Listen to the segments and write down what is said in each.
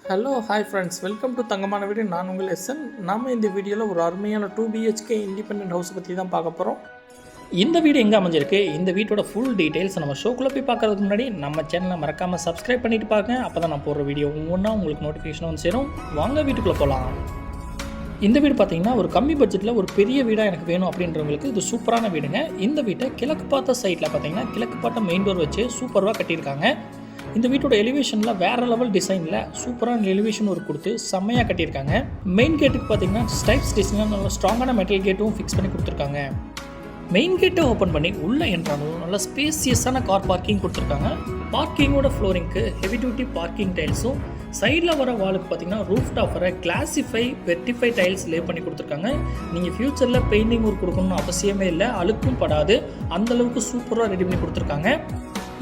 Hello hi friends, welcome to தங்கமான வீடு. நான் உங்கள் எஸ்என். நாம் இந்த வீடியோவில் ஒரு அருமையான 2 BHK இண்டிபெண்டன்ட் ஹவுஸ் பற்றி தான் பார்க்க போகிறோம். இந்த வீடு எங்கே அமைஞ்சிருக்கு, இந்த வீட்டோட ஃபுல் டீட்டெயில்ஸ் நம்ம ஷோக்குள்ளே போய் பார்க்கறதுக்கு முன்னாடி நம்ம சேனலை மறக்காமல் சப்ஸ்கிரைப் பண்ணிட்டு பாருங்க. அப்போ தான் நான் போடுற வீடியோ ஒவ்வொன்றா உங்களுக்கு நோட்டிஃபிகேஷன் வந்து சேரும். வாங்க வீட்டுக்குள்ளே போகலாம். இந்த வீடு பார்த்தீங்கன்னா ஒரு கம்மி பட்ஜெட்டில் ஒரு பெரிய வீடாக எனக்கு வேணும் அப்படின்றவங்களுக்கு இது சூப்பரான வீடுங்க. இந்த வீட்டை கிழக்கு பார்த்த சைட்டில் பார்த்தீங்கன்னா கிழக்கு பார்த்த மெயின் டோர் வச்சு சூப்பராக கட்டியிருக்காங்க. இந்த வீட்டோட எலிவேஷனில் வேறு லெவல் டிசைனில் சூப்பரான எலிவேஷன் ஒர்க் கொடுத்து செம்மையாக கட்டியிருக்காங்க. மெயின் கேட்டுக்கு பார்த்தீங்கன்னா ஸ்டைப்ஸ் டிசைனில் நல்ல ஸ்ட்ராங்கான மெட்டல் கேட்டும் ஃபிக்ஸ் பண்ணி கொடுத்துருக்காங்க. மெயின் கேட்டை ஓப்பன் பண்ணி உள்ளே என்றாலும் நல்ல ஸ்பேசியஸான கார் பார்க்கிங் கொடுத்துருக்காங்க. பார்க்கிங்கோட ஃப்ளோரிங்க்கு ஹெவி டியூட்டி பார்க்கிங் டைல்ஸும் சைடில் வர வாலுக்கு பார்த்தீங்கன்னா ரூஃப் டாப் வர கிளாசிஃபை வெர்டிஃபை டைல்ஸ் லே பண்ணி கொடுத்துருக்காங்க. நீங்கள் ஃப்யூச்சரில் பெயிண்டிங் ஒர்க் கொடுக்கணும்னு அவசியமே இல்லை, அழுக்கும் படாது, அந்தளவுக்கு சூப்பராக ரெடி பண்ணி கொடுத்துருக்காங்க.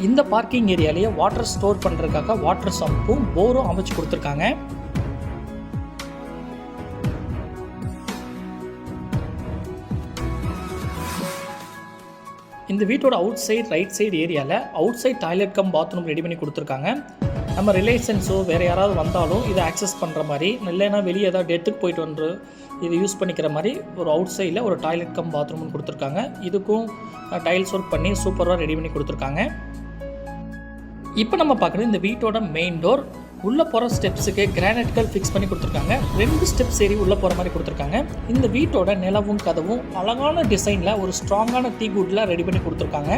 இந்த பார்க்கிங் ஏரியாலேயே வாட்டர் ஸ்டோர் பண்ணுறதுக்காக வாட்டர் சம்பும் போரும் அமைச்சு கொடுத்துருக்காங்க. இந்த வீட்டோட அவுட் சைடு ரைட் சைடு ஏரியாவில் outside toilet cum bathroom ready பண்ணி கொடுத்துருக்காங்க. நம்ம ரிலேஷன்ஸோ வேறு யாராவது வந்தாலும் இதை ஆக்சஸ் பண்ணுற மாதிரி, இல்லைன்னா வெளியே ஏதாவது டெத்துக்கு போயிட்டு வந்து இது யூஸ் பண்ணிக்கிற மாதிரி ஒரு அவுட் சைடில் ஒரு டாய்லெட் கம் பாத்ரூம்னு கொடுத்துருக்காங்க. இதுக்கும் டைல்ஸ் ஒர்க் பண்ணி சூப்பராக ரெடி பண்ணி கொடுத்துருக்காங்க. இப்போ நம்ம பார்க்குறது இந்த வீட்டோட மெயின் டோர். உள்ளே போகிற ஸ்டெப்ஸுக்கு கிரானைட்கள் ஃபிக்ஸ் பண்ணி கொடுத்துருக்காங்க. 2 ஸ்டெப்ஸ் ஏறி உள்ளே போகிற மாதிரி கொடுத்துருக்காங்க. இந்த வீட்டோட நிலவும் கதவும் அழகான டிசைனில் ஒரு ஸ்ட்ராங்கான டீகுட்டில் ரெடி பண்ணி கொடுத்துருக்காங்க.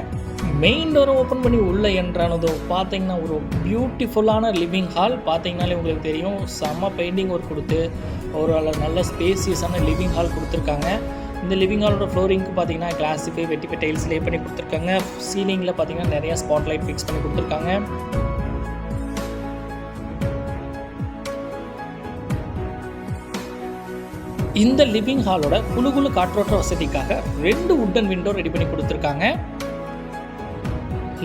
மெயின் டோரை ஓப்பன் பண்ணி உள்ளே என்றானதும் பார்த்தீங்கன்னா ஒரு பியூட்டிஃபுல்லான லிவிங் ஹால். பார்த்தீங்கன்னாலே உங்களுக்கு தெரியும், செம்ம பெயிண்டிங் ஒர்க் கொடுத்து ஒரு நல்ல ஸ்பேசியஸான லிவிங் ஹால் கொடுத்துருக்காங்க. இந்த லிவிங் ஹாலோட ஃப்ளோரிங்க்கு பார்த்தீங்கன்னா கிளாஸிஃபை வெட்டிஃபை டைல்ஸ் லே பண்ணி கொடுத்துருக்காங்க. சீலிங்கில் பார்த்தீங்கன்னா நிறையா ஸ்பாட் லைட் ஃபிக்ஸ் பண்ணி கொடுத்துருக்காங்க. இந்த லிவிங் ஹாலோட குழுகுழு காற்றோட்ட வசதிக்காக 2 வுட்டன் விண்டோ ரெடி பண்ணி கொடுத்துருக்காங்க.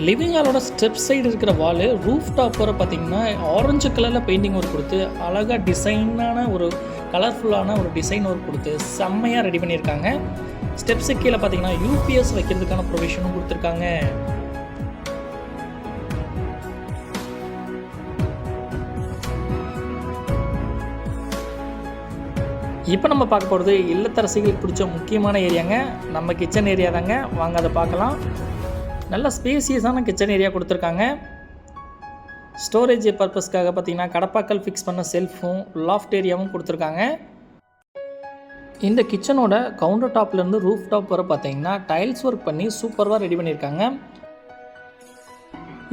லிவிங் ஹாலோட ஸ்டெப் சைடு இருக்கிற வால் ரூஃப் டாப் வர பார்த்தீங்கன்னா ஆரஞ்சு கலரில் பெயிண்டிங் ஒர்க் கொடுத்து அழகாக டிசைனான ஒரு கலர்ஃபுல்லான ஒரு டிசைன் ஒர்க் கொடுத்து செம்மையாக ரெடி பண்ணியிருக்காங்க. ஸ்டெப்ஸு கீழே பார்த்தீங்கன்னா யூபிஎஸ் வைக்கிறதுக்கான ப்ரொவிஷனும் கொடுத்துருக்காங்க. இப்போ நம்ம பார்க்க போகிறது இல்லத்தரசிகளுக்கு பிடிச்ச முக்கியமான ஏரியாங்க, நம்ம கிச்சன் ஏரியா தாங்க. வாங்க அதை பார்க்கலாம். நல்ல ஸ்பேசியஸான கிச்சன் ஏரியா கொடுத்துருக்காங்க. ஸ்டோரேஜ் பர்பஸ்க்காக பார்த்தீங்கன்னா கடப்பாக்கல் ஃபிக்ஸ் பண்ண செல்ஃபும் லாஃப்ட் ஏரியாவும் கொடுத்துருக்காங்க. இந்த கிச்சனோட கவுண்டர் டாப்லேருந்து ரூஃப் டாப் வர பார்த்தீங்கன்னா டைல்ஸ் ஒர்க் பண்ணி சூப்பராக ரெடி பண்ணியிருக்காங்க.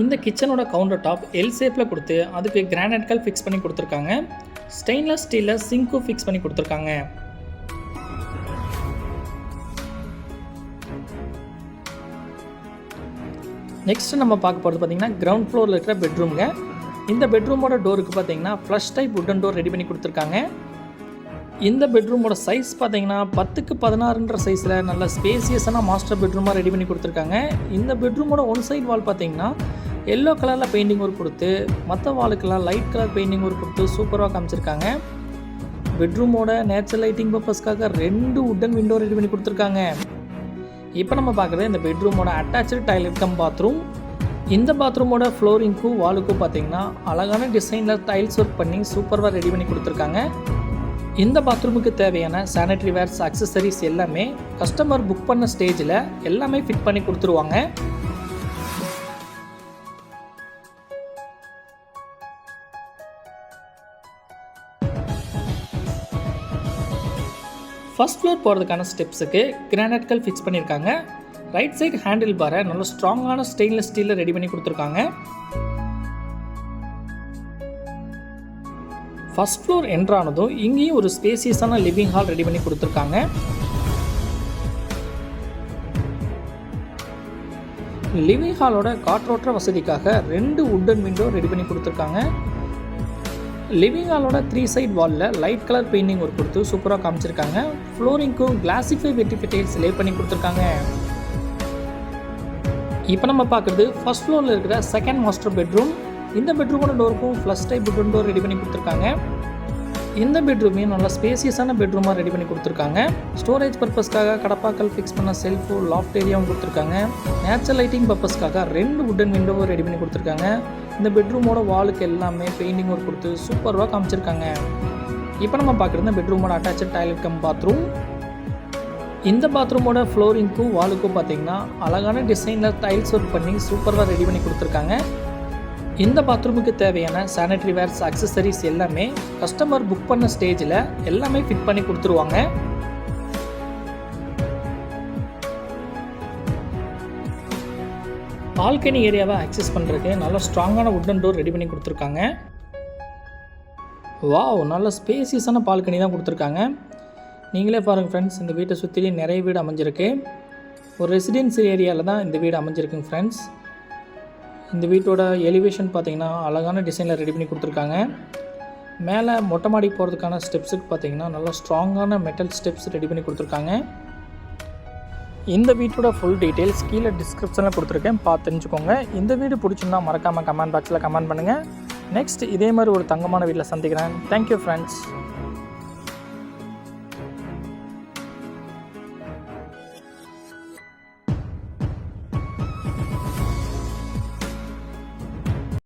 இந்த கிச்சனோட கவுண்டர் டாப் எல் ஷேப்பில் கொடுத்து அதுக்கு கிரானைட்கள் ஃபிக்ஸ் பண்ணி கொடுத்துருக்காங்க. ஸ்டெயின்லெஸ் ஸ்டீலில் சிங்க்கும் ஃபிக்ஸ் பண்ணி கொடுத்துருக்காங்க. நெக்ஸ்ட் நம்ம பார்க்க போகிறது பார்த்தீங்கன்னா கிரவுண்ட் ஃப்ளோரில் இருக்கிற பெட்ரூம்ங்க. இந்த பெட்ரூமோட டோருக்கு பார்த்தீங்கன்னா flush type wooden door ready பண்ணி கொடுத்துருக்காங்க. இந்த பெட்ரூமோட சைஸ் பார்த்தீங்கன்னா 10க்கு 16ன்ற சைஸில் நல்ல ஸ்பேசியஸான மாஸ்டர் பெட்ரூமாக ரெடி பண்ணி கொடுத்துருக்காங்க. இந்த பெட்ரூமோட ஒன் சைட் வால் பார்த்தீங்கன்னா எல்லோ கலரில் பெயிண்டிங் ஒர்க் கொடுத்து மற்ற வாலுக்கெல்லாம் லைட் கலர் பெயிண்டிங் ஒர்க் கொடுத்து சூப்பராக காமிச்சிருக்காங்க. பெட்ரூமோட நேச்சுரல் லைட்டிங் பர்பஸ்க்காக 2 வுட்டன் விண்டோ ரெடி பண்ணி கொடுத்துருக்காங்க. இப்போ நம்ம பார்க்குறது இந்த பெட்ரூமோட அட்டாச்சு டாய்லெட் கம் பாத்ரூம். இந்த பாத்ரூமோட ஃப்ளோரிங்க்கும் வாலுக்கும் பார்த்தீங்கன்னா அழகான டிசைனில் டைல்ஸ் ஒர்க் பண்ணி சூப்பராக ரெடி பண்ணி கொடுத்துருக்காங்க. இந்த பாத்ரூமுக்கு தேவையான சானிட்டரி வேர்ஸ் அக்சசரிஸ் எல்லாமே கஸ்டமர் புக் பண்ண ஸ்டேஜில் எல்லாமே ஃபிட் பண்ணி கொடுத்துருவாங்க. ஃபர்ஸ்ட் ஃப்ளோர் போகிறதுக்கான ஸ்டெப்ஸுக்கு கிரானைட்கள் ஃபிக்ஸ் பண்ணியிருக்காங்க. ரைட் சைடு ஹேண்டில் பாரை நல்ல ஸ்ட்ராங்கான ஸ்டெயின்லெஸ் ஸ்டீலில் ரெடி பண்ணி கொடுத்துருக்காங்க. ஃபர்ஸ்ட் ஃப்ளோர் என்ட்ரானதும் இங்கேயும் ஒரு ஸ்பேசியஸான லிவிங் ஹால் ரெடி பண்ணி கொடுத்துருக்காங்க. லிவிங் ஹாலோட காற்றோட்ட வசதிக்காக 2 வுட்டன் விண்டோ ரெடி பண்ணி கொடுத்துருக்காங்க. லிவிங் ஹாலோட 3 சைட் வாலில் லைட் கலர் பெயிண்டிங் ஒர்க் கொடுத்து சூப்பராக காமிச்சிருக்காங்க. ஃப்ளோரிங்க்கும் கிளாசிஃபை வெட்டிஃபை டைல்ஸ் லே பண்ணி கொடுத்துருக்காங்க. இப்போ நம்ம பார்க்குறது ஃபர்ஸ்ட் ஃப்ளோரில் இருக்கிற செகண்ட் மாஸ்டர் பெட்ரூம். இந்த பெட்ரூமோட டோருக்கும் flush type wooden door ready பண்ணி கொடுத்துருக்காங்க. இந்த பெட்ரூமே நல்லா ஸ்பேசியஸான பெட்ரூமாக ரெடி பண்ணி கொடுத்துருக்காங்க. ஸ்டோரேஜ் பர்பஸ்க்காக கடப்பாக்கல் ஃபிக்ஸ் பண்ண செல்ஃபு லாஃப்ட் ஏரியாவும் கொடுத்துருக்காங்க. நேச்சுரல் லைட்டிங் பர்பஸ்க்காக 2 வுட்டன் விண்டோவும் ரெடி பண்ணி கொடுத்துருக்காங்க. இந்த பெட்ரூமோட வாலுக்கு எல்லாமே பெயிண்டிங் ஒர்க் கொடுத்து சூப்பராக காமிச்சிருக்காங்க. இப்போ நம்ம பார்க்குறது பெட்ரூமோட அட்டாச்சு டாய்லெட் கம் பாத்ரூம். இந்த பாத்ரூமோட ஃப்ளோரிங்க்கும் வாலுக்கும் பார்த்தீங்கன்னா அழகான டிசைனில் டைல்ஸ் ஒர்க் பண்ணி சூப்பராக ரெடி பண்ணி கொடுத்துருக்காங்க. இந்த பாத்ரூமுக்கு தேவையான சானிட்டரி வேர்ஸ் அக்சசரிஸ் எல்லாமே கஸ்டமர் புக் பண்ண ஸ்டேஜில் எல்லாமே ஃபிட் பண்ணி கொடுத்துருவாங்க. பால்கனி ஏரியாவை ஆக்சஸ் பண்ணுறதுக்கு நல்ல ஸ்ட்ராங்கான வுட்டன் டோர் ரெடி பண்ணி கொடுத்துருக்காங்க. வாவ், நல்ல ஸ்பேசியஸான பால்கனி தான் கொடுத்துருக்காங்க. நீங்களே பாருங்கள் ஃப்ரெண்ட்ஸ், இந்த வீட்டை சுற்றிலையும் நிறைய வீடு அமைஞ்சிருக்கு. ஒரு ரெசிடென்சி ஏரியாவில் தான் இந்த வீடு அமைஞ்சிருக்குங்க ஃப்ரெண்ட்ஸ். இந்த வீட்டோட எலிவேஷன் பார்த்திங்கன்னா அழகான டிசைனில் ரெடி பண்ணி கொடுத்துருக்காங்க. மேலே மொட்டை மாடி போகிறதுக்கான ஸ்டெப்ஸுக்கு பார்த்திங்கன்னா நல்லா ஸ்ட்ராங்கான மெட்டல் ஸ்டெப்ஸ் ரெடி பண்ணி கொடுத்துருக்காங்க. இந்த வீட்டோட ஃபுல் டீட்டெயில்ஸ் கீழே டிஸ்கிரிப்ஷனில் கொடுத்துருக்கேன், பார்த்து தெரிஞ்சுக்கோங்க. இந்த வீடு பிடிச்சிருந்தா மறக்காமல் கமெண்ட் பாக்ஸில் கமெண்ட் பண்ணுங்கள். நெக்ஸ்ட் இதே மாதிரி ஒரு தங்கமான வீட்டில் சந்திக்கிறேன். Thank you friends.